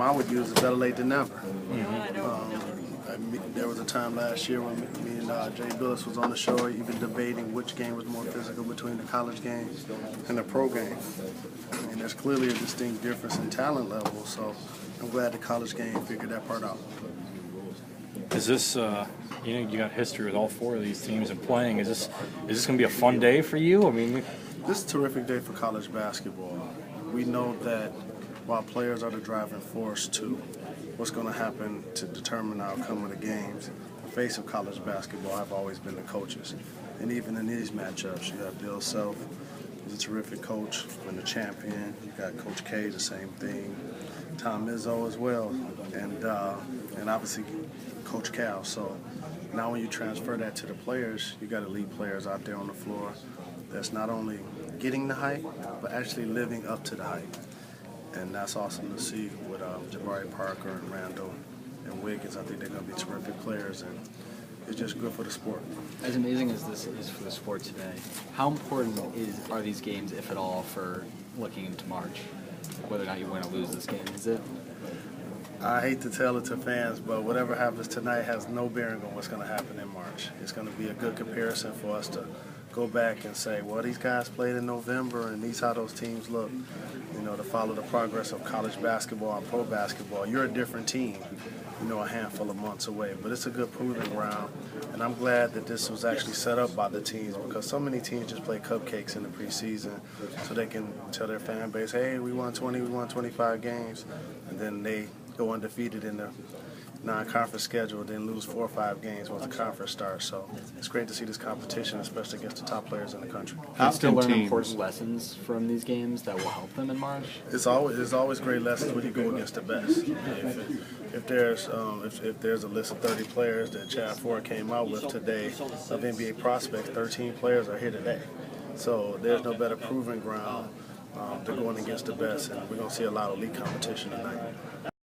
I would use it better late than never. There was a time last year when me and Jay Billis was on the show even debating which game was more physical between the college game and the pro game. And there's clearly a distinct difference in talent level, so I'm glad the college game figured that part out. Is this, you got history with all four of these teams and playing. Is this going to be a fun day for you? I mean, this is a terrific day for college basketball. We know that while players are the driving force to what's going to happen to determine the outcome of the games, the face of college basketball have always been the coaches. And even in these matchups, you have Bill Self, who's a terrific coach and a champion. You got Coach K, the same thing. Tom Izzo as well, and obviously Coach Cal. So now when you transfer that to the players, you got elite players out there on the floor that's not only getting the hype, but actually living up to the hype. And that's awesome to see with Jabari Parker and Randall and Wiggins. I think they're going to be terrific players, and it's just good for the sport. As amazing as this is for the sport today, how important are these games, if at all, for looking into March? Whether or not you win or lose this game, is it? I hate to tell it to fans, but whatever happens tonight has no bearing on what's going to happen in March. It's going to be a good comparison for us to go back and say, well, these guys played in November, and these how those teams look. To follow the progress of college basketball and pro basketball. You're a different team, a handful of months away. But it's a good proving ground, and I'm glad that this was actually set up by the teams, because so many teams just play cupcakes in the preseason so they can tell their fan base, hey, we won 20, we won 25 games, and then they go undefeated in the non-conference schedule, then lose 4 or 5 games once the conference starts. So it's great to see this competition, especially against the top players in the country. How to learn important lessons from these games that will help them in March? There's always great lessons when you go against the best. If there's a list of 30 players that Chad Ford came out with today of NBA prospects, 13 players are here today. So there's no better proving ground than going against the best, and we're going to see a lot of elite competition tonight.